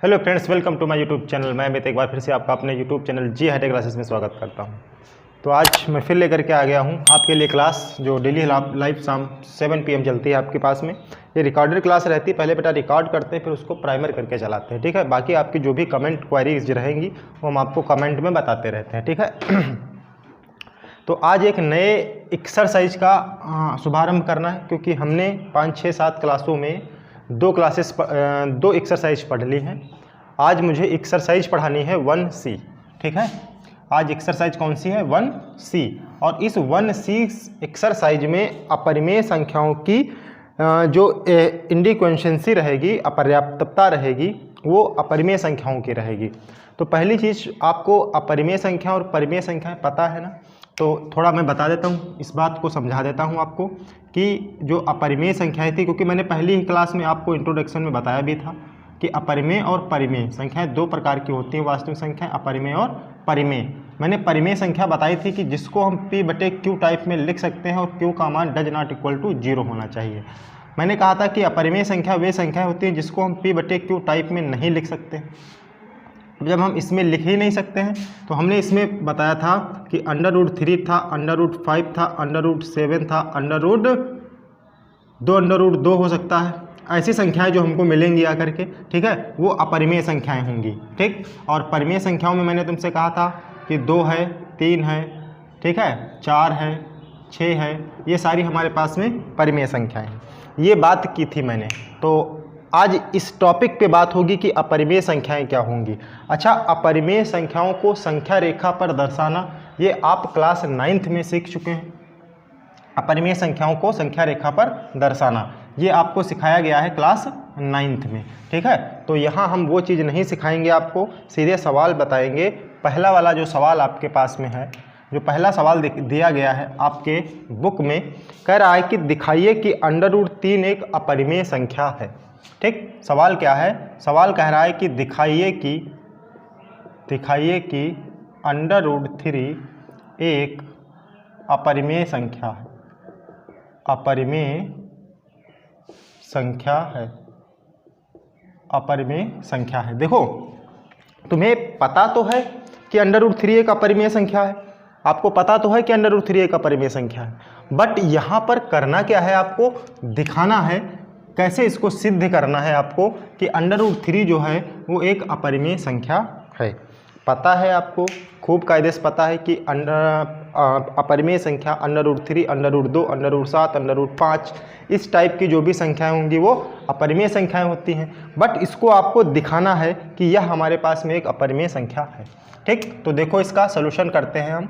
Hello friends, welcome to my YouTube channel. मैं अमित एक बार फिर से आपका अपने YouTube channel G hitech classes में स्वागत करता हूं। तो आज मैं फिर लेकर के आ गया हूं आपके लिए क्लास जो डेली लाइव शाम 7 PM चलती है आपके पास में। ये रिकॉर्डेड क्लास रहती है, पहले बेटा रिकॉर्ड करते हैं फिर उसको प्राइमर करके चलाते हैं, ठीक है। बाकी आपकी जो भी कमेंट क्वेरीज रहेंगी वो हम आपको कमेंट में बताते रहते हैं, ठीक है। तो आज एक नए एक्सरसाइज का शुभारंभ करना है, क्योंकि हमने 5, 6, 7 क्लासों में दो एक्सरसाइज पढ़ ली हैं। आज मुझे एक्सरसाइज पढ़ानी है 1C, ठीक है। आज एक्सरसाइज कौन सी है? 1C। और इस 1C एक्सरसाइज में अपरिमेय संख्याओं की जो इनडिक्वेंशेंसी रहेगी, अपर्याप्तता रहेगी, वो अपरिमेय संख्याओं की रहेगी। तो पहली चीज़, आपको अपरिमेय संख्या और परिमेय संख्याएं पता है ना, तो थोड़ा मैं बता देता हूँ, इस बात को समझा देता हूँ आपको कि जो अपरिमेय संख्याएं थी, क्योंकि मैंने पहली ही क्लास में आपको इंट्रोडक्शन में बताया भी था कि अपरिमेय और परिमेय संख्याएं दो प्रकार की होती हैं, वास्तविक संख्याएं अपरिमेय और परिमेय। मैंने परिमेय संख्या बताई थी कि जिसको हम P/Q टाइप में लिख सकते हैं और Q का मान डज नॉट इक्वल टू 0 होना चाहिए। मैंने कहा था कि अपरिमेय संख्या वे संख्याएं होती हैं जिसको हम P/Q टाइप में नहीं लिख सकते। जब हम इसमें लिख ही नहीं सकते हैं तो हमने इसमें बताया था कि √3 था, √5 था, √7 था, √2 हो सकता है। ऐसी संख्याएं जो हमको मिलेंगी आकर के, ठीक है, वो अपरिमेय संख्याएं होंगी, ठीक। और परिमेय संख्याओं में मैंने तुमसे कहा था कि 2 है, 3 है, ठीक है, 4 है, 6 है, ये सारी हमारे पास में परिमेय संख्याएं हैं। ये बात की थी मैंने। तो आज इस टॉपिक पे बात होगी कि अपरिमेय संख्याएं क्या होंगी। अच्छा, अपरिमेय संख्याओं को संख्या रेखा पर दर्शाना, ये आप क्लास 9th में सीख चुके हैं। अपरिमेय संख्याओं को संख्या रेखा पर दर्शाना ये आपको सिखाया गया है क्लास 9th में, ठीक है। तो यहाँ हम वो चीज़ नहीं सिखाएंगे आपको, सीधे सवाल बताएंगे। पहला वाला जो सवाल आपके पास में है, जो पहला सवाल दिया गया है आपके बुक में, कह रहा है कि दिखाइए कि √3 एक अपरिमेय संख्या है, ठीक। सवाल क्या है? सवाल कह रहा है कि दिखाइए कि √3 एक अपरिमेय संख्या है, अपरिमेय संख्या है। देखो, तुम्हें पता तो है कि √3 एक अपरिमेय संख्या है, आपको पता तो है कि √3 एक अपरिमेय संख्या है, बट यहाँ पर करना क्या है? आपको दिखाना है, कैसे इसको सिद्ध करना है आपको कि √3 जो है वो एक अपरिमेय संख्या है। पता है आपको, खूब कायदे से पता है कि अपरिमेय संख्या √3, √2, √7, √5 इस टाइप की जो भी संख्याएं होंगी वो अपरिमेय संख्याएं होती हैं। बट इसको आपको दिखाना है कि यह हमारे पास में एक अपरिमेय संख्या है, ठीक। तो देखो, इसका सलूशन करते हैं हम।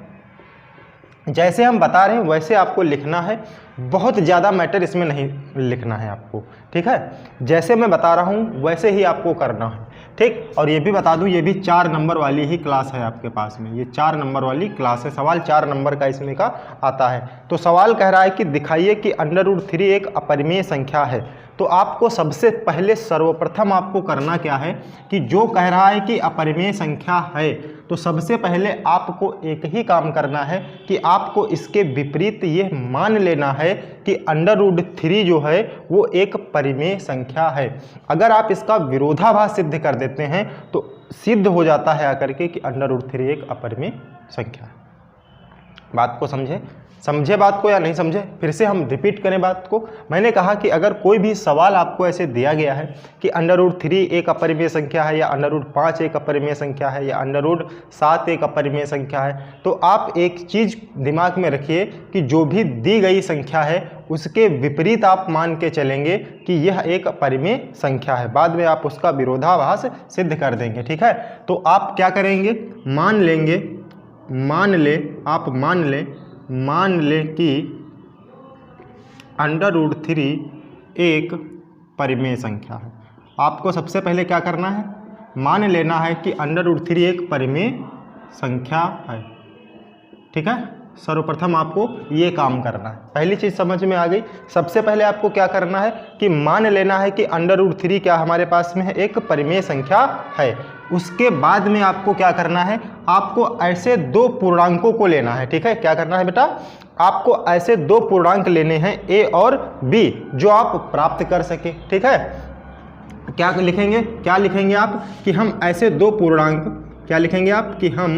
जैसे हम बता रहे हैं वैसे आपको लिखना है, बहुत ज़्यादा मैटर इसमें नहीं लिखना है आपको, ठीक है। जैसे मैं बता रहा हूँ वैसे ही आपको करना है, ठीक। और ये भी बता दूँ, ये भी 4 नंबर वाली ही क्लास है आपके पास में, ये 4 नंबर वाली क्लास है। सवाल 4 नंबर का इसमें का आता है। तो सवाल कह रहा है कि दिखाइए कि √3 एक अपरिमेय संख्या है। तो आपको सबसे पहले सर्वप्रथम आपको करना क्या है कि जो कह रहा है कि अपरिमेय संख्या है, तो सबसे पहले आपको एक ही काम करना है कि आपको इसके विपरीत ये मान लेना है कि √3 जो है वो एक परिमेय संख्या है। अगर आप इसका विरोधाभास सिद्ध कर देते हैं तो सिद्ध हो जाता है आकर के कि √3 एक अपरिमेय संख्या है। बात को समझे बात को या नहीं समझे? फिर से हम रिपीट करें बात को। मैंने कहा कि अगर कोई भी सवाल आपको ऐसे दिया गया है कि √3 एक अपरिमेय संख्या है, या √5 एक अपरिमेय संख्या है, या √7 एक अपरिमेय संख्या है, तो आप एक चीज़ दिमाग में रखिए कि जो भी दी गई संख्या है उसके विपरीत आप मान के चलेंगे कि यह एक परिमेय संख्या है। बाद में आप उसका विरोधाभास सिद्ध कर देंगे, ठीक है। तो आप क्या करेंगे? मान ले कि √3 एक परिमेय संख्या है। आपको सबसे पहले क्या करना है? मान लेना है कि √3 एक परिमेय संख्या है, ठीक है। सर्वप्रथम आपको ये काम करना है। पहली चीज़ समझ में आ गई। सबसे पहले आपको क्या करना है कि मान लेना है कि √3 क्या हमारे पास में है? एक परिमेय संख्या है। उसके बाद में आपको क्या करना है? आपको ऐसे 2 पूर्णांकों को लेना है, ठीक है। क्या करना है बेटा? आपको ऐसे 2 पूर्णांक लेने हैं, a और b, जो आप प्राप्त कर सके, ठीक है। क्या लिखेंगे आप कि हम ऐसे दो पूर्णांक, क्या लिखेंगे आप कि हम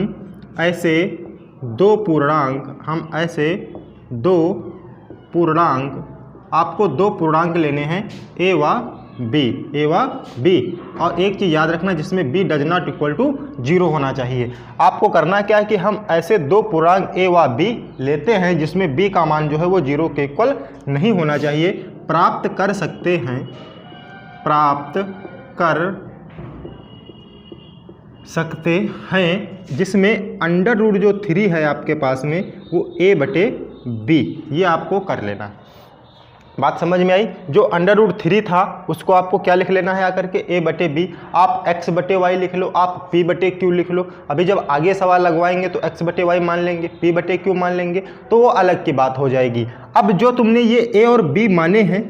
ऐसे दो पूर्णांक आपको दो पूर्णांक लेने हैं ए व बी, और एक चीज़ याद रखना जिसमें b does not equal to 0 होना चाहिए। आपको करना क्या है कि हम ऐसे दो पूर्णांक a व b लेते हैं जिसमें b का मान जो है वो 0 के इक्वल नहीं होना चाहिए। प्राप्त कर सकते हैं जिसमें अंडर रूट जो 3 है आपके पास में वो a/b, ये आपको कर लेना है। बात समझ में आई? जो अंडर रूट 3 था उसको आपको क्या लिख लेना है आकर के a/b। आप x/y लिख लो, आप p/q लिख लो। अभी जब आगे सवाल लगवाएंगे तो x/y मान लेंगे, p/q मान लेंगे, तो वो अलग की बात हो जाएगी। अब जो तुमने ये a और b माने हैं,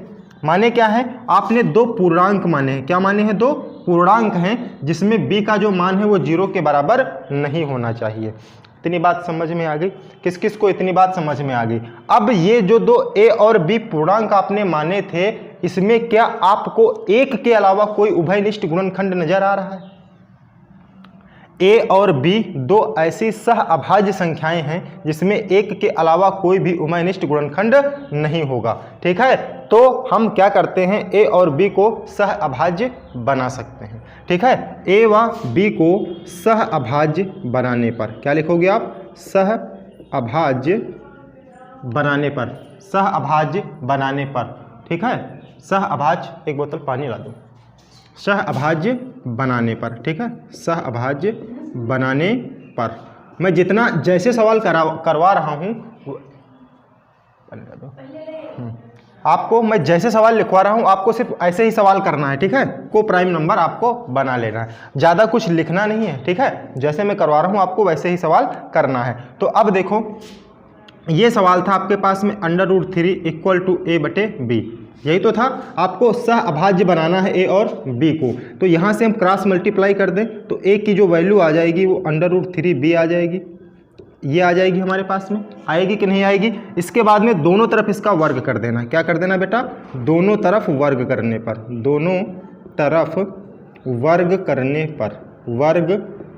माने क्या है? आपने दो पूर्णांक माने हैं। क्या माने हैं? दो पूर्णांक हैं जिसमें b का जो मान है वो 0 के बराबर नहीं होना चाहिए। इतनी बात समझ में आ गई? किस किस को इतनी बात समझ में आ गई? अब ये जो दो a और b पूर्णांक आपने माने थे, इसमें क्या आपको एक के अलावा कोई उभयनिष्ठ गुणनखंड नजर आ रहा है? a और b दो ऐसी सह अभाज्य संख्याएं हैं जिसमें एक के अलावा कोई भी उभयनिष्ठ गुणनखंड नहीं होगा। ठीक है, तो हम क्या करते हैं, a और b को सह अभाज्य बना सकते हैं। ठीक है, a व b को सह अभाज्य बनाने पर क्या लिखोगे आप? सह अभाज्य बनाने पर। ठीक है, सह अभाज्य, एक बोतल पानी ला दो। सह अभाज्य बनाने पर। ठीक है, सह अभाज्य बनाने पर मैं जितना जैसे सवाल करवा रहा हूँ आपको, मैं जैसे सवाल लिखवा रहा हूँ आपको सिर्फ ऐसे ही सवाल करना है। ठीक है, को प्राइम नंबर आपको बना लेना है, ज़्यादा कुछ लिखना नहीं है। ठीक है, जैसे मैं करवा रहा हूँ आपको वैसे ही सवाल करना है। तो अब देखो, ये सवाल था आपके पास में under root 3 equal to a/b, यही तो था। आपको सह अभाज्य बनाना है a और b को, तो यहाँ से हम क्रॉस मल्टीप्लाई कर दें तो a की जो वैल्यू आ जाएगी वो अंडर रूट 3b आ जाएगी। ये आ जाएगी हमारे पास में, आएगी कि नहीं आएगी? इसके बाद में दोनों तरफ इसका वर्ग कर देना। क्या कर देना बेटा? दोनों तरफ वर्ग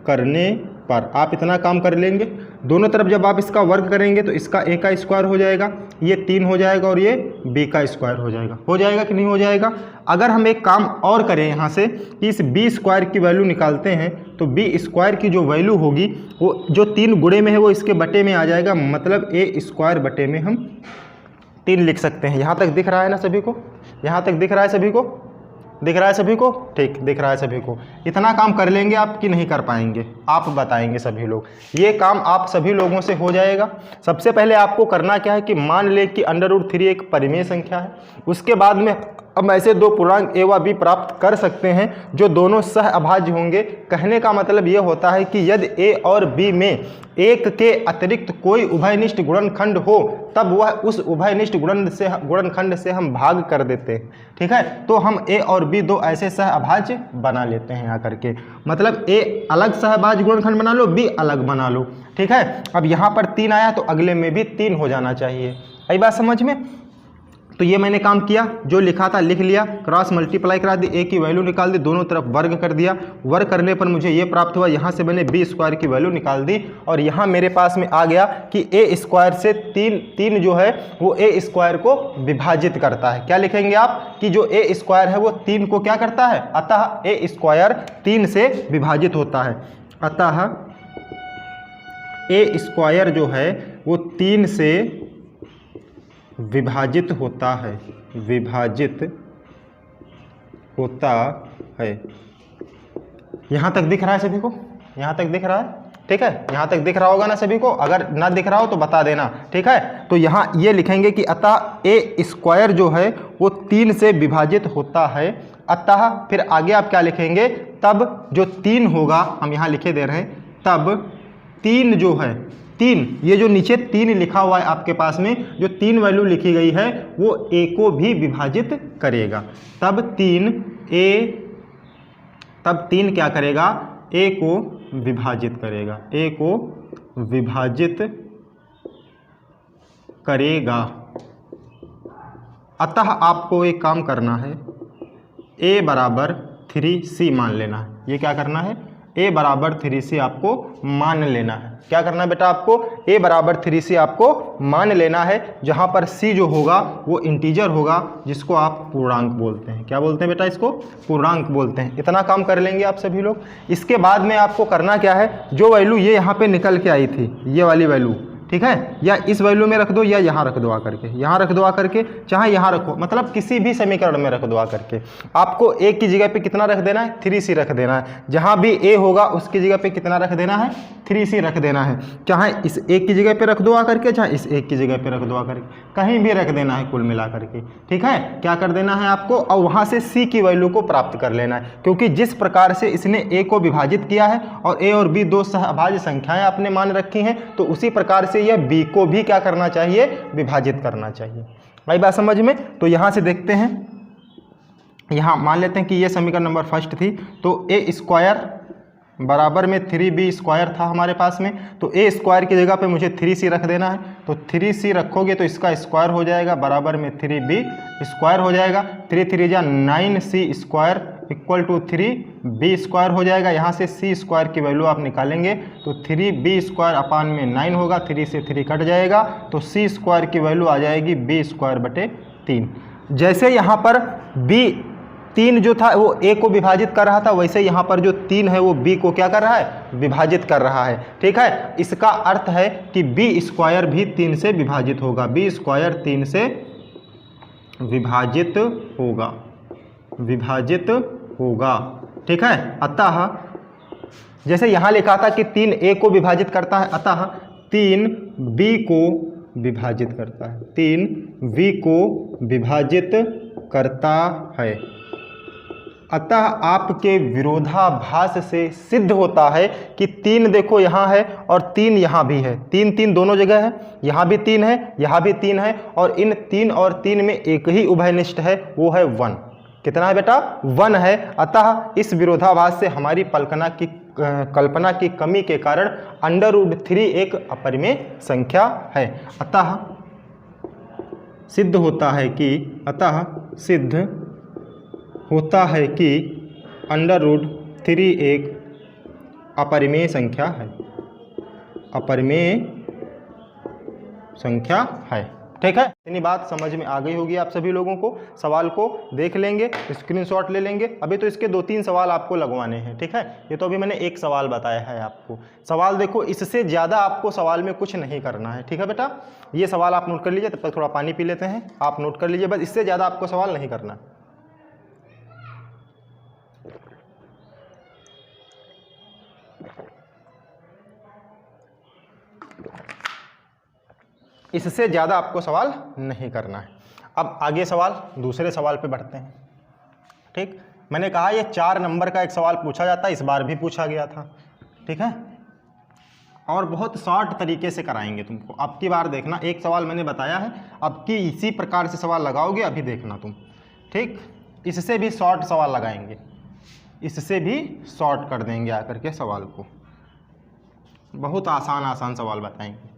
करने पर आप इतना काम कर लेंगे। दोनों तरफ जब आप इसका वर्ग करेंगे तो इसका a का स्क्वायर हो जाएगा, ये 3 हो जाएगा और ये b का स्क्वायर हो जाएगा। हो जाएगा कि नहीं हो जाएगा? अगर हम एक काम और करें यहाँ से कि इस b स्क्वायर की वैल्यू निकालते हैं तो b स्क्वायर की जो वैल्यू होगी वो जो 3 गुणे में है वो इसके बटे में आ जाएगा, मतलब a स्क्वायर बटे में हम 3 लिख सकते हैं। यहाँ तक दिख रहा है ना सभी को? यहाँ तक दिख रहा है सभी को? दिख रहा है सभी को? ठीक, दिख रहा है सभी को। इतना काम कर लेंगे आप कि नहीं कर पाएंगे? आप बताएंगे सभी लोग। ये काम आप सभी लोगों से हो जाएगा। सबसे पहले आपको करना क्या है कि मान ले कि अंडर रूट 3 एक परिमेय संख्या है, उसके बाद में हम ऐसे दो पूर्णांक a व b प्राप्त कर सकते हैं जो दोनों सह अभाज्य होंगे। कहने का मतलब ये होता है कि यदि a और b में एक के अतिरिक्त कोई उभयनिष्ठ गुणनखंड हो तब वह उस उभयनिष्ठ गुणनखंड से हम भाग कर देते हैं। ठीक है, तो हम a और b दो ऐसे सह अभाज्य बना लेते हैं यहाँ करके, मतलब a अलग सह अभाज्य गुणनखंड बना लो, b अलग बना लो। ठीक है, अब यहाँ पर 3 आया तो अगले में भी 3 हो जाना चाहिए। आई बात समझ में? तो ये मैंने काम किया, जो लिखा था लिख लिया, क्रॉस मल्टीप्लाई करा दी, a की वैल्यू निकाल दी, दोनों तरफ वर्ग कर दिया। वर्ग करने पर मुझे ये प्राप्त हुआ, यहाँ से मैंने b स्क्वायर की वैल्यू निकाल दी और यहाँ मेरे पास में आ गया कि a स्क्वायर से 3 जो है वो a स्क्वायर को विभाजित करता है। क्या लिखेंगे आप कि जो a स्क्वायर है वो 3 को क्या करता है? अतः a स्क्वायर 3 से विभाजित होता है। अतः a स्क्वायर जो है वो 3 से विभाजित होता है, यहाँ तक दिख रहा है सभी को? यहाँ तक दिख रहा है? ठीक है, यहाँ तक दिख रहा होगा ना सभी को? अगर ना दिख रहा हो तो बता देना। ठीक है, तो यहाँ ये लिखेंगे कि अतः a स्क्वायर जो है वो 3 से विभाजित होता है। अतः फिर आगे आप क्या लिखेंगे? तब जो 3 होगा, हम यहाँ लिखे दे रहे हैं, तब 3 जो है 3, ये जो नीचे 3 लिखा हुआ है आपके पास में, जो 3 वैल्यू लिखी गई है वो a को भी विभाजित करेगा। तब 3 क्या करेगा? a को विभाजित करेगा, a को विभाजित करेगा। अतः आपको एक काम करना है, a बराबर 3c मान लेना है। ये क्या करना है, a बराबर 3c आपको मान लेना है। क्या करना है बेटा, आपको a बराबर 3c आपको मान लेना है, जहां पर c जो होगा वो इंटीजर होगा, जिसको आप पूर्णांक बोलते हैं। क्या बोलते हैं बेटा, इसको पूर्णांक बोलते हैं। इतना काम कर लेंगे आप सभी लोग। इसके बाद में आपको करना क्या है, जो वैल्यू ये यहाँ पे निकल के आई थी, ये वाली वैल्यू, ठीक है, या इस वैल्यू में रख दो या यहाँ रख दो आकर के, यहाँ रख दो आकर के, चाहे यहाँ रखो, मतलब किसी भी समीकरण में रख दो आकर के। आपको a की जगह पे कितना रख देना है, 3c रख देना है। जहाँ भी a होगा उसकी जगह पे कितना रख देना है, 3c रख देना है। चाहे इस a की जगह पे रख दो आकर के, चाहे इस a की जगह पे रख दो आकर के, कहीं भी रख देना है कुल मिला करके, ठीक है। क्या कर देना है आपको, और वहाँ से c की वैल्यू को प्राप्त कर लेना है, क्योंकि जिस प्रकार से इसने a को विभाजित किया है और a और b दो सहअभाज्य संख्याएं आपने मान रखी हैं, तो उसी प्रकार से यह b को भी क्या करना चाहिए, विभाजित करना चाहिए। भाई बात समझ में। तो यहाँ से देखते हैं, यहाँ मान लेते हैं कि ये समीकरण नंबर फर्स्ट थी, तो a स्क्वायर बराबर में 3b स्क्वायर था हमारे पास में, तो a स्क्वायर की जगह पे मुझे 3c रख देना है। तो 3c रखोगे तो इसका स्क्वायर हो जाएगा, बराबर में 3b स्क्वायर हो जाएगा। 3 3 जा 9c square equal to 3b square हो जाएगा। यहाँ से c स्क्वायर की वैल्यू आप निकालेंगे तो 3b स्क्वायर अपान में 9 होगा, 3 से 3 कट जाएगा, तो c स्क्वायर की वैल्यू आ जाएगी b स्क्वायर बटे 3। जैसे यहाँ पर b 3 जो था वो a को विभाजित कर रहा था, वैसे यहाँ पर जो 3 है वो b को क्या कर रहा है, विभाजित कर रहा है, ठीक है। इसका अर्थ है कि b स्क्वायर भी 3 से विभाजित होगा, b स्क्वायर 3 से विभाजित होगा, ठीक है। अतः जैसे यहाँ लिखा था कि 3 a को विभाजित करता है, अतः 3 b को विभाजित करता है, 3 v को विभाजित करता है। अतः आपके विरोधाभास से सिद्ध होता है कि 3 देखो यहाँ है और 3 यहाँ भी है, 3 3 दोनों जगह है, यहाँ भी 3 है, यहाँ भी 3 है, और इन 3 और 3 में एक ही उभयनिष्ठ है, वो है 1। कितना है बेटा, 1 है। अतः इस विरोधाभास से हमारी कल्पना की कमी के कारण √3 एक अपरिमेय संख्या है। अतः सिद्ध होता है कि √3 एक अपरिमेय संख्या है, ठीक है। इतनी बात समझ में आ गई होगी आप सभी लोगों को। सवाल को देख लेंगे, स्क्रीनशॉट ले लेंगे। अभी तो इसके 2-3 सवाल आपको लगवाने हैं, ठीक है। ये तो अभी मैंने एक सवाल बताया है आपको। सवाल देखो, इससे ज़्यादा आपको सवाल में कुछ नहीं करना है, ठीक है बेटा। ये सवाल आप नोट कर लीजिए, तब तक थोड़ा पानी पी लेते हैं। आप नोट कर लीजिए, बस इससे ज़्यादा आपको सवाल नहीं करना। इससे ज़्यादा आपको सवाल नहीं करना है। अब आगे सवाल, दूसरे सवाल पे बढ़ते हैं, ठीक। मैंने कहा ये 4 नंबर का एक सवाल पूछा जाता है, इस बार भी पूछा गया था, ठीक है। और बहुत शॉर्ट तरीके से कराएंगे तुमको। अब की बार देखना, एक सवाल मैंने बताया है, अब की इसी प्रकार से सवाल लगाओगे, अभी देखना तुम, ठीक। इससे भी शॉर्ट सवाल लगाएंगे, इससे भी शॉर्ट कर देंगे आकर के सवाल को। बहुत आसान सवाल बताएंगे।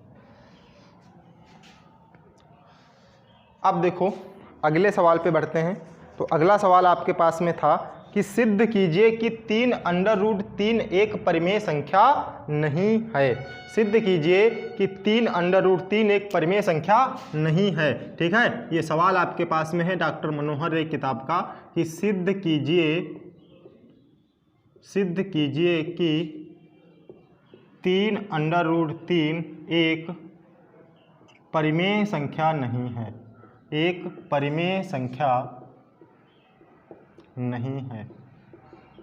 अब देखो अगले सवाल पे बढ़ते हैं। तो अगला सवाल आपके पास में था कि सिद्ध कीजिए कि 3 √3 एक परिमेय संख्या नहीं है। सिद्ध कीजिए कि 3 √3 एक परिमेय संख्या नहीं है, ठीक है। ये सवाल आपके पास में है डॉक्टर मनोहर रे किताब का, कि सिद्ध कीजिए कि 3 √3 एक परिमेय संख्या नहीं है, एक परिमेय संख्या नहीं है।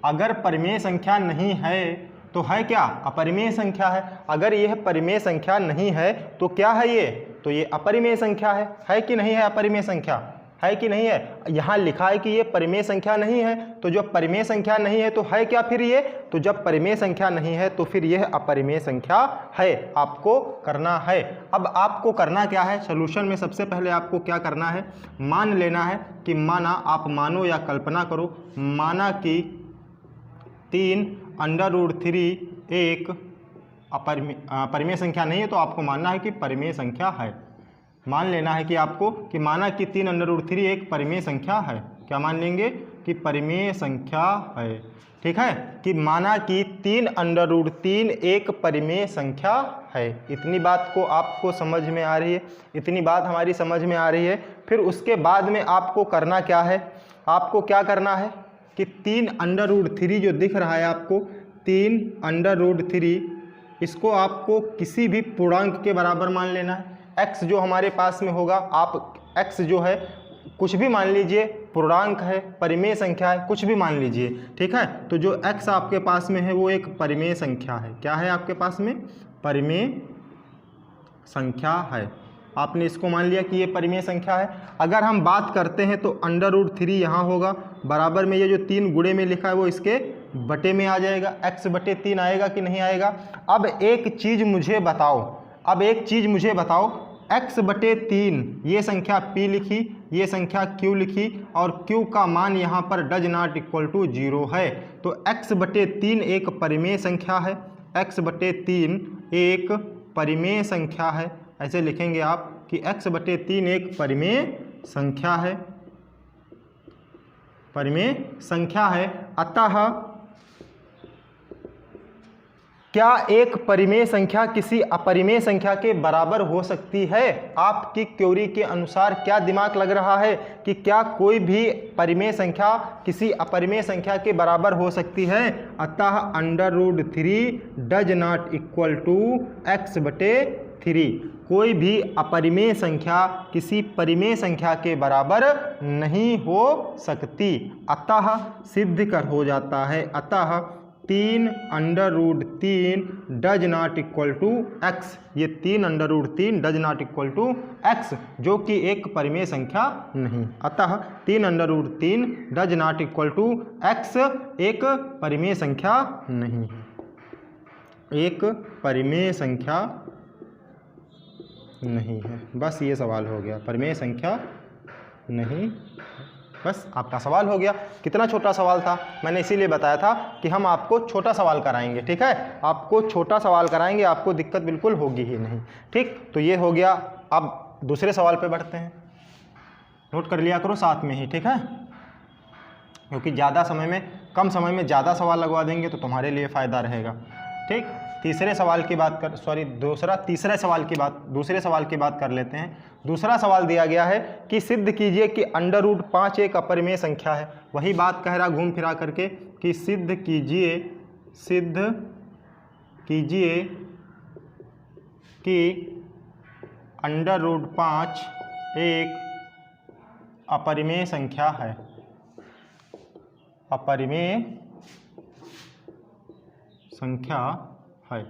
अगर परिमेय संख्या नहीं है तो है क्या, अपरिमेय संख्या है। अगर यह परिमेय संख्या नहीं है तो क्या है ये, तो ये अपरिमेय संख्या है कि नहीं है, अपरिमेय संख्या है कि नहीं है। यहाँ लिखा है कि ये परिमेय संख्या नहीं है, तो जो परिमेय संख्या नहीं है तो है क्या फिर ये, तो जब परिमेय संख्या नहीं है तो फिर यह अपरिमेय संख्या है, आपको करना है। अब आपको करना क्या है, सॉल्यूशन में सबसे पहले आपको क्या करना है, मान लेना है कि माना, आप मानो या कल्पना करो, माना कि 3 √3 एक परिमेय संख्या नहीं है, तो आपको मानना है कि परिमेय संख्या है। मान लेना है कि आपको, कि माना कि 3 √3 एक परिमेय संख्या है। क्या मान लेंगे, कि परिमेय संख्या है। ठीक है, कि माना कि 3√3 एक परिमेय संख्या है। इतनी बात को आपको समझ में आ रही है, इतनी बात हमारी समझ में आ रही है। फिर उसके बाद में आपको करना क्या है, आपको क्या करना है कि 3√3 जो दिख रहा है आपको, 3√3 इसको आपको किसी भी पूर्णांक के बराबर मान लेना है। x जो हमारे पास में होगा, आप x जो है कुछ भी मान लीजिए, पूर्णांक है, परिमेय संख्या है, कुछ भी मान लीजिए। ठीक है, तो जो x आपके पास में है वो एक परिमेय संख्या है। क्या है आपके पास में? परिमेय संख्या है। आपने इसको मान लिया कि ये परिमेय संख्या है। अगर हम बात करते हैं तो √3 यहाँ होगा, बराबर में ये जो 3 गुणे में लिखा है वो इसके बटे में आ जाएगा, x/3 आएगा कि नहीं आएगा। अब एक चीज़ मुझे बताओ, x/3 ये संख्या p लिखी, ये संख्या q लिखी, और q का मान यहाँ पर डज नॉट इक्वल टू 0 है। तो x/3 एक परिमेय संख्या है, x/3 एक परिमेय संख्या है। ऐसे लिखेंगे आप कि x/3 एक परिमेय संख्या है। अतः क्या एक परिमेय संख्या किसी अपरिमेय संख्या के बराबर हो सकती है? आपकी क्वेरी के अनुसार क्या दिमाग लग रहा है कि क्या कोई भी परिमेय संख्या किसी अपरिमेय संख्या के बराबर हो सकती है? अतः √3 does not equal to x/3। कोई भी अपरिमेय संख्या किसी परिमेय संख्या के बराबर नहीं हो सकती। अतः सिद्ध कर हो जाता है, अतः 3√3 does not equal to x, ये 3√3 does not equal to x जो कि एक परिमेय संख्या नहीं। अतः 3√3 does not equal to x एक परिमेय संख्या नहीं है, एक परिमेय संख्या नहीं है। बस ये सवाल हो गया, परिमेय संख्या नहीं, बस आपका सवाल हो गया। कितना छोटा सवाल था, मैंने इसीलिए बताया था कि हम आपको छोटा सवाल कराएंगे। ठीक है, आपको छोटा सवाल कराएंगे, आपको दिक्कत बिल्कुल होगी ही नहीं। ठीक, तो ये हो गया। अब दूसरे सवाल पे बढ़ते हैं, नोट कर लिया करो साथ में ही। ठीक है, क्योंकि ज़्यादा समय में, कम समय में ज़्यादा सवाल लगवा देंगे तो तुम्हारे लिए फ़ायदा रहेगा। ठीक, दूसरे सवाल की बात कर लेते हैं। दूसरा सवाल दिया गया है कि सिद्ध कीजिए कि √5 एक अपरिमेय संख्या है। वही बात कह रहा घूम फिरा करके कि सिद्ध कीजिए कि √5 एक अपरिमेय संख्या है, अपरिमेय संख्या है।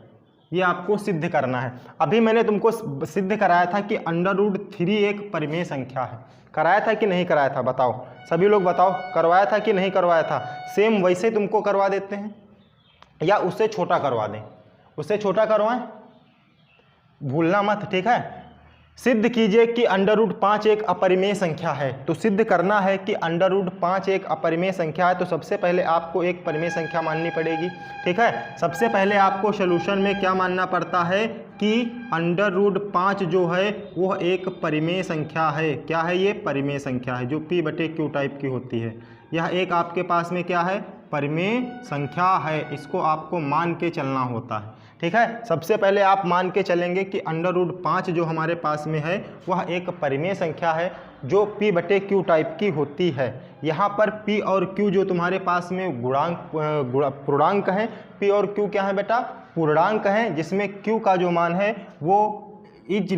ये आपको सिद्ध करना है। अभी मैंने तुमको सिद्ध कराया था कि √3 एक परिमेय संख्या है। कराया था कि नहीं कराया था? बताओ, सभी लोग बताओ, करवाया था कि नहीं करवाया था? सेम वैसे तुमको करवा देते हैं या उससे छोटा करवा दें? उससे छोटा करवाएं, भूलना मत। ठीक है, सिद्ध कीजिए कि √5 एक अपरिमेय संख्या है। तो सिद्ध करना है कि √5 एक अपरिमेय संख्या है, तो सबसे पहले आपको एक परिमेय संख्या माननी पड़ेगी। ठीक है, सबसे पहले आपको सॉल्यूशन में क्या मानना पड़ता है कि √5 जो है वह एक परिमेय संख्या है। क्या है ये? परिमेय संख्या है, जो p/q टाइप की होती है। यह एक आपके पास में क्या है? परिमेय संख्या है। इसको आपको मान के चलना होता है। ठीक है, सबसे पहले आप मान के चलेंगे कि √5 जो हमारे पास में है वह एक परिमेय संख्या है जो p/q टाइप की होती है। यहाँ पर p और q जो तुम्हारे पास में पूर्णांक हैं, p और q क्या है बेटा? पूर्णांक हैं, जिसमें q का जो मान है वो इज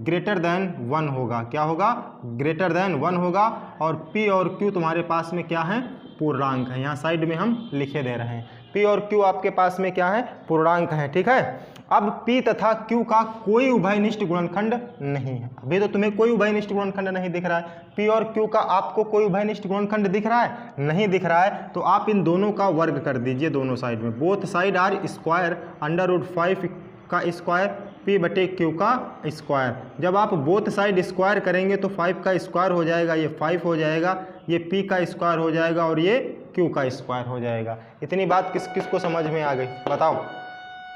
ग्रेटर देन 1 होगा। क्या होगा? ग्रेटर देन 1 होगा। और p और q तुम्हारे पास में क्या है? पूर्णांक है। यहाँ साइड में हम लिखे दे रहे हैं, p और q आपके पास में क्या है? पूर्णांक है। ठीक है, अब p तथा q का कोई उभयनिष्ठ गुणनखंड नहीं है। अभी तो तुम्हें कोई उभयनिष्ठ गुणनखंड नहीं दिख रहा है। p और q का आपको कोई उभयनिष्ठ गुणनखंड दिख रहा है? नहीं दिख रहा है। तो आप इन दोनों का वर्ग कर दीजिए, दोनों साइड में। बोथ साइड आर स्क्वायर, √5 का स्क्वायर p/q का स्क्वायर। जब आप बोथ साइड स्क्वायर करेंगे तो 5 का स्क्वायर हो जाएगा, ये 5 हो जाएगा, ये p का स्क्वायर हो जाएगा और ये q का स्क्वायर हो जाएगा। इतनी बात किस किस को समझ में आ गई? बताओ,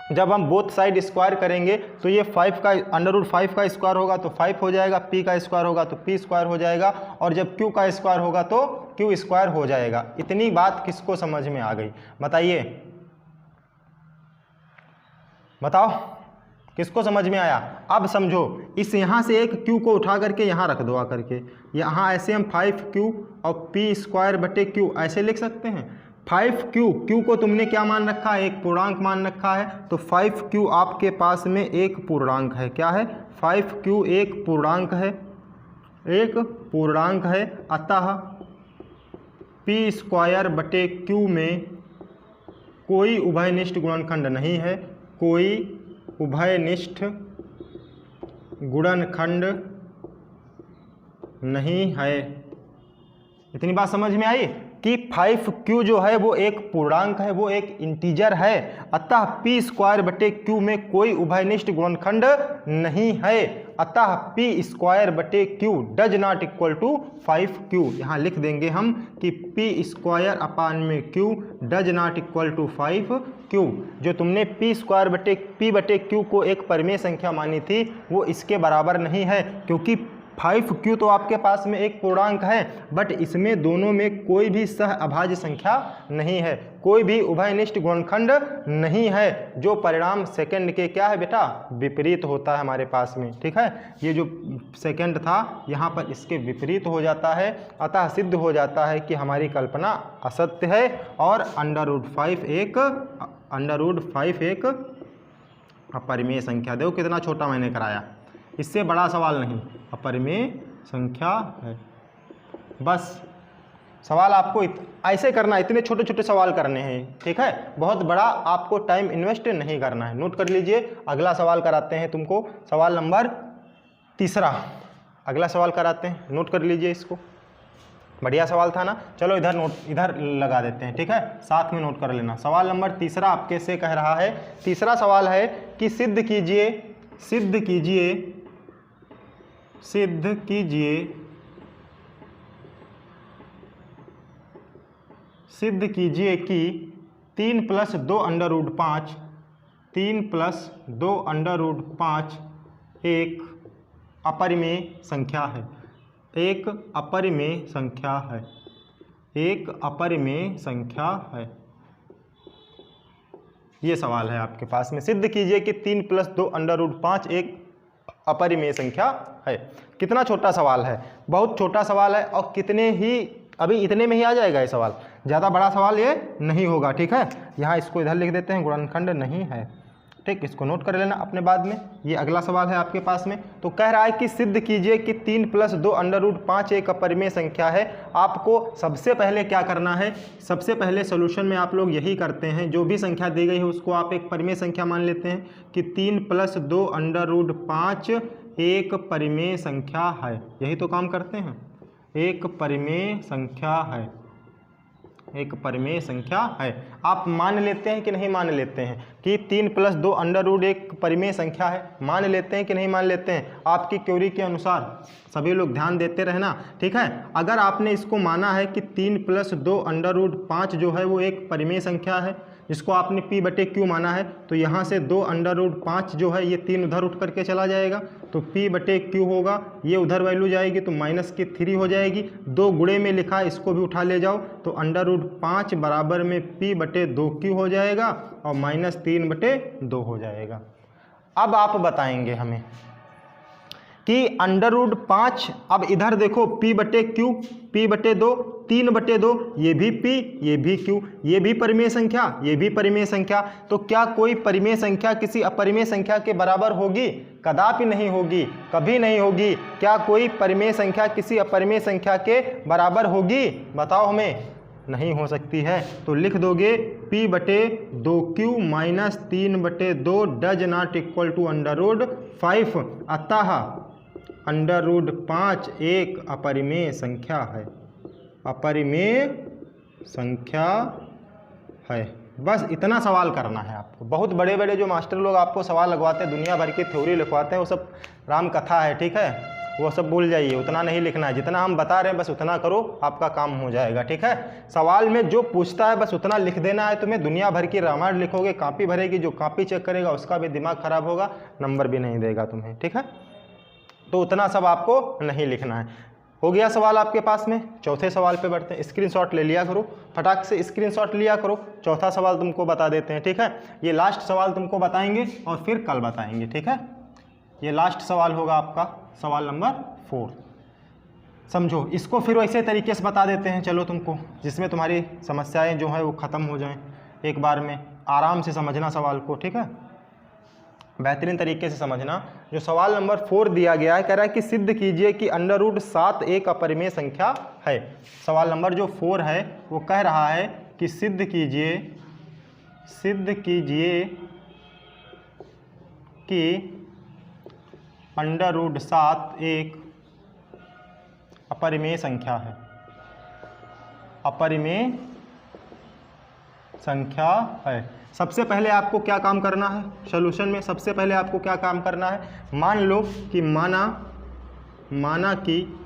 जब हम बोथ साइड स्क्वायर करेंगे तो ये 5 का √5 का स्क्वायर होगा तो 5 हो जाएगा, p का स्क्वायर होगा तो p स्क्वायर हो जाएगा, और जब q का स्क्वायर होगा तो q स्क्वायर हो जाएगा। इतनी बात किसको समझ में आ गई बताइए, बताओ किसको समझ में आया। अब समझो, इस यहाँ से एक q को उठा करके यहाँ रख दो आकर के, यहाँ ऐसे हम 5q और p स्क्वायर बटे q ऐसे लिख सकते हैं। 5q को तुमने क्या मान रखा है, एक पूर्णांक मान रखा है, तो 5q आपके पास में एक पूर्णांक है। क्या है, 5q एक पूर्णांक है, एक पूर्णांक है। अतः p स्क्वायर बटे q में कोई उभयनिष्ठ गुणनखंड नहीं है, कोई उभयनिष्ठ गुणनखंड नहीं है। इतनी बात समझ में आई कि 5q जो है वो एक पूर्णांक है, वो एक इंटीजर है। अतः p स्क्वायर बटे q में कोई उभयनिष्ठ गुणनखंड नहीं है। अतः p स्क्वायर बटे q does not equal to 5q। यहाँ लिख देंगे हम कि p स्क्वायर अपान में q does not equal to 5q। जो तुमने p स्क्वायर बटे q को एक परिमेय संख्या मानी थी वो इसके बराबर नहीं है, क्योंकि 5q तो आपके पास में एक पूर्णांक है, बट इसमें दोनों में कोई भी सह अभाज्य संख्या नहीं है, कोई भी उभयनिष्ठ गुणनखंड नहीं है। जो परिणाम सेकंड के क्या है बेटा, विपरीत होता है हमारे पास में। ठीक है, ये जो सेकंड था यहाँ पर इसके विपरीत हो जाता है। अतः सिद्ध हो जाता है कि हमारी कल्पना असत्य है और √5 एक अपरिमेय संख्या। देखो कितना छोटा मैंने कराया, इससे बड़ा सवाल नहीं, अपरिमेय संख्या है। बस सवाल आपको ऐसे करना, इतने छोटे छोटे सवाल करने हैं। ठीक है, बहुत बड़ा आपको टाइम इन्वेस्ट नहीं करना है। नोट कर लीजिए, अगला सवाल कराते हैं तुमको, सवाल नंबर 3। अगला सवाल कराते हैं, नोट कर लीजिए इसको। बढ़िया सवाल था ना, चलो इधर लगा देते हैं। ठीक है, साथ में नोट कर लेना। सवाल नंबर 3 आपके से कह रहा है, तीसरा सवाल है कि सिद्ध कीजिए कि 3 + 2 √5 एक अपरिमेय संख्या है। एक अपरिमेय संख्या है। ये सवाल है आपके पास में, सिद्ध कीजिए कि 3 + 2 √5 एक अपरिमेय संख्या है। कितना छोटा सवाल है, बहुत छोटा सवाल है, और कितने ही अभी इतने में ही आ जाएगा ये सवाल, ज़्यादा बड़ा सवाल ये नहीं होगा। ठीक है, यहाँ इसको इधर लिख देते हैं, गुणनखंड नहीं है। ठीक, इसको नोट कर लेना अपने बाद में। ये अगला सवाल है आपके पास में, तो कह रहा है कि सिद्ध कीजिए कि 3 + 2 √5 एक अपरिमेय संख्या है। आपको सबसे पहले क्या करना है, सबसे पहले सोल्यूशन में आप लोग यही करते हैं, जो भी संख्या दी गई है उसको आप एक परिमेय संख्या मान लेते हैं कि 3 + 2 √5 एक परिमेय संख्या है। यही तो काम करते हैं, एक परिमेय संख्या है। आप मान लेते हैं कि नहीं मान लेते हैं कि 3 + 2 √ एक परिमेय संख्या है, मान लेते हैं कि नहीं मान लेते हैं। आपकी क्वेरी के अनुसार सभी लोग ध्यान देते रहना। ठीक है, अगर आपने इसको माना है कि 3 + 2 √5 जो है वो एक परिमेय संख्या है, जिसको आपने p बटे q माना है, तो यहाँ से 2 √5 जो है ये 3 उधर उठ करके चला जाएगा, तो p बटे q होगा, ये उधर वैल्यू जाएगी तो -3 हो जाएगी। 2 गुणे में लिखा है, इसको भी उठा ले जाओ, तो √5 बराबर में p बटे 2q हो जाएगा और -3 बटे 2 हो जाएगा। अब आप बताएंगे हमें कि √5, अब इधर देखो p बटे q, p बटे 2, 3 बटे 2, ये भी p, ये भी q, ये भी परिमेय संख्या, ये भी परिमेय संख्या। तो क्या कोई परिमेय संख्या किसी अपरिमेय संख्या के बराबर होगी? कदापि नहीं होगी, कभी नहीं होगी। क्या कोई परिमेय संख्या किसी अपरिमेय संख्या के बराबर होगी? बताओ हमें, नहीं हो सकती है। तो लिख दोगे p बटे 2q - 3 बटे 2 डज नॉट इक्वल टू √5। अतः √5 एक अपरिमेय संख्या है, अपरिमेय संख्या है। बस इतना सवाल करना है आपको। बहुत बड़े बड़े जो मास्टर लोग आपको सवाल लगवाते हैं, दुनिया भर की थ्योरी लिखवाते हैं, वो सब राम कथा है। ठीक है, वो सब भूल जाइए, उतना नहीं लिखना है। जितना हम बता रहे हैं बस उतना करो, आपका काम हो जाएगा। ठीक है, सवाल में जो पूछता है बस उतना लिख देना है तुम्हें। दुनिया भर की रामायण लिखोगे, कॉपी भरेगी, जो कॉपी चेक करेगा उसका भी दिमाग खराब होगा, नंबर भी नहीं देगा तुम्हें। ठीक है, तो उतना सब आपको नहीं लिखना है। हो गया सवाल आपके पास में। चौथे सवाल पे बढ़ते हैं। स्क्रीनशॉट ले लिया करो, फटाक से स्क्रीनशॉट लिया करो। चौथा सवाल तुमको बता देते हैं। ठीक है, ये लास्ट सवाल तुमको बताएंगे और फिर कल बताएंगे। ठीक है, ये लास्ट सवाल होगा आपका, सवाल नंबर 4। समझो इसको, फिर वैसे तरीके से बता देते हैं चलो तुमको, जिसमें तुम्हारी समस्याएं जो है वो ख़त्म हो जाएं एक बार में। आराम से समझना सवाल को। ठीक है, बेहतरीन तरीके से समझना। जो सवाल नंबर 4 दिया गया है, कह रहा है कि सिद्ध कीजिए कि √7 एक अपरिमेय संख्या है। सवाल नंबर जो 4 है वो कह रहा है कि सिद्ध कीजिए कि √7 एक अपरिमेय संख्या है। अपरिमेय संख्या है। सबसे पहले आपको क्या काम करना है सॉल्यूशन में? सबसे पहले आपको क्या काम करना है? मान लो कि माना कि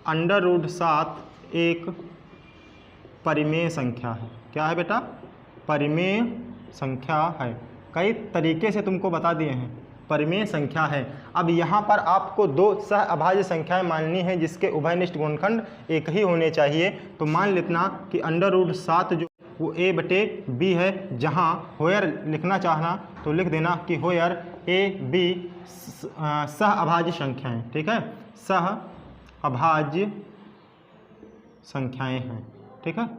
√7 एक परिमेय संख्या है। क्या है बेटा? परिमेय संख्या है। कई तरीके से तुमको बता दिए हैं, परिमेय संख्या है। अब यहाँ पर आपको दो सह अभाज्य संख्याएं माननी है जिसके उभयनिष्ठ गुणनखंड एक ही होने चाहिए। तो मान लेना कि √7 जो वो a/b है, जहाँ होयर लिखना चाहना तो लिख देना कि होयर a b सह अभाज्य संख्याएं। ठीक है, सह अभाज्य संख्याएं हैं। ठीक है,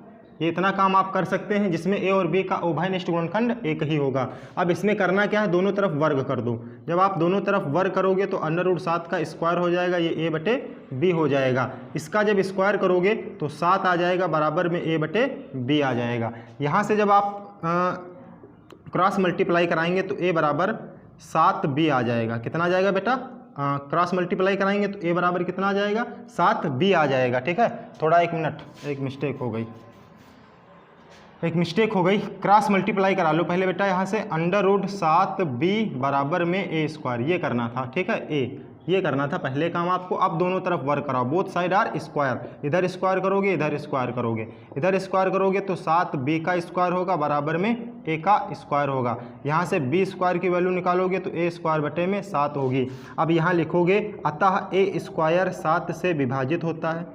ये इतना काम आप कर सकते हैं जिसमें a और b का उभयनिष्ठ गुणनखंड एक ही होगा। अब इसमें करना क्या है? दोनों तरफ वर्ग कर दो। जब आप दोनों तरफ वर्ग करोगे तो √7 का स्क्वायर हो जाएगा, ये a/b हो जाएगा। इसका जब स्क्वायर करोगे तो 7 आ जाएगा, बराबर में a/b आ जाएगा। यहाँ से जब आप क्रॉस मल्टीप्लाई कराएंगे तो a बराबर 7b आ जाएगा। कितना आ जाएगा बेटा? क्रॉस मल्टीप्लाई कराएंगे तो a बराबर कितना आ जाएगा? 7b आ जाएगा। ठीक है, थोड़ा एक मिनट, एक मिस्टेक हो गई, क्रॉस मल्टीप्लाई करा लो पहले बेटा। यहाँ से √7b बराबर में a², ये करना था। ठीक है, ये करना था पहले काम आपको। अब दोनों तरफ वर्क कराओ, बोथ साइड आर स्क्वायर। इधर स्क्वायर करोगे, इधर स्क्वायर करोगे, इधर स्क्वायर करोगे तो 7b का स्क्वायर होगा, बराबर में a का स्क्वायर होगा। यहाँ से b² की वैल्यू निकालोगे तो a² 7 होगी। अब यहाँ लिखोगे अतः a² 7 से विभाजित होता है।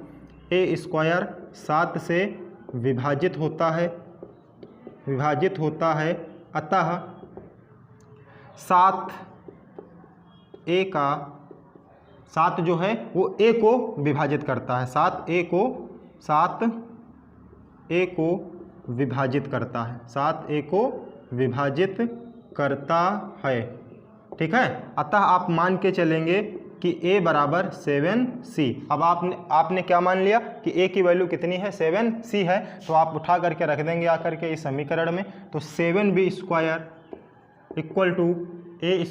a² 7 से विभाजित होता है, अतः 7 जो है वो a को विभाजित करता है। 7a को विभाजित करता है, 7a को विभाजित करता है। ठीक है, अतः आप मान के चलेंगे कि a बराबर 7c। अब आपने क्या मान लिया कि a की वैल्यू कितनी है? 7c है। तो आप उठा करके रख देंगे आकर के इस समीकरण में। तो 7b² equal to a²,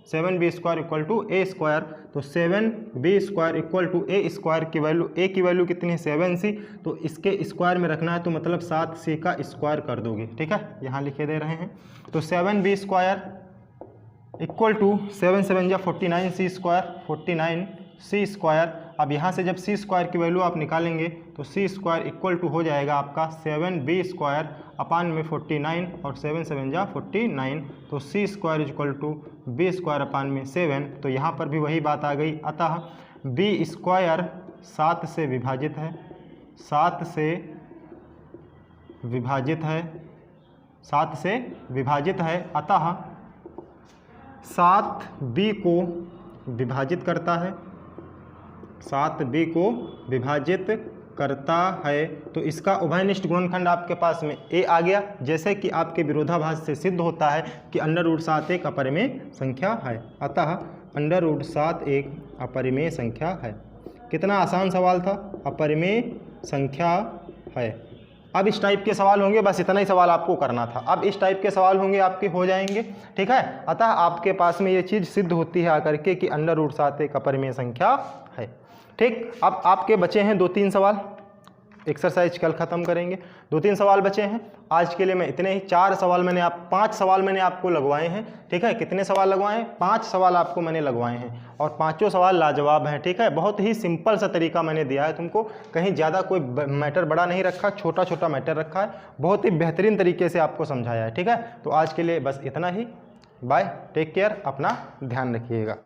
7b² equal to a²। तो 7b² इक्वल टू a² की वैल्यू, a की वैल्यू कितनी है? 7c। तो इसके स्क्वायर में रखना है तो मतलब 7c का स्क्वायर कर दोगे। ठीक है, यहाँ लिखे दे रहे हैं। तो 7b² इक्वल टू 7 7 जा 49c², 49c²। अब यहाँ से जब c² की वैल्यू आप निकालेंगे तो c² इक्वल टू हो जाएगा आपका 7b² अपान में 49, और 7 7 जा 49। तो c² इक्वल टू b² अपान में 7। तो यहाँ पर भी वही बात आ गई, अतः b² 7 से विभाजित है, 7 से विभाजित है, अतः 7b को विभाजित करता है, 7b को विभाजित करता है। तो इसका उभयनिष्ठ गुणनखंड आपके पास में a आ गया। जैसे कि आपके विरोधाभास से सिद्ध होता है कि √7 एक अपरिमेय संख्या है, अतः √7 एक अपरिमेय संख्या है। कितना आसान सवाल था, अपरिमेय संख्या है। अब इस टाइप के सवाल होंगे, बस इतना ही सवाल आपको करना था। अब इस टाइप के सवाल होंगे आपके हो जाएंगे। ठीक है, अतः आपके पास में ये चीज़ सिद्ध होती है आकर के कि √7 एक अपरिमेय संख्या है। ठीक, अब आपके बचे हैं 2-3 सवाल। एक्सरसाइज कल ख़त्म करेंगे। 2-3 सवाल बचे हैं। आज के लिए मैं इतने ही, 4 सवाल मैंने 5 सवाल मैंने आपको लगवाए हैं, ठीक है। कितने सवाल लगवाए हैं? 5 सवाल आपको मैंने लगवाए हैं और पाँचों सवाल लाजवाब हैं, ठीक है। बहुत ही सिंपल सा तरीका मैंने दिया है तुमको, कहीं ज़्यादा कोई मैटर बड़ा नहीं रखा, छोटा छोटा मैटर रखा है, बहुत ही बेहतरीन तरीके से आपको समझाया है, ठीक है। तो आज के लिए बस इतना ही। बाय, टेक केयर, अपना ध्यान रखिएगा।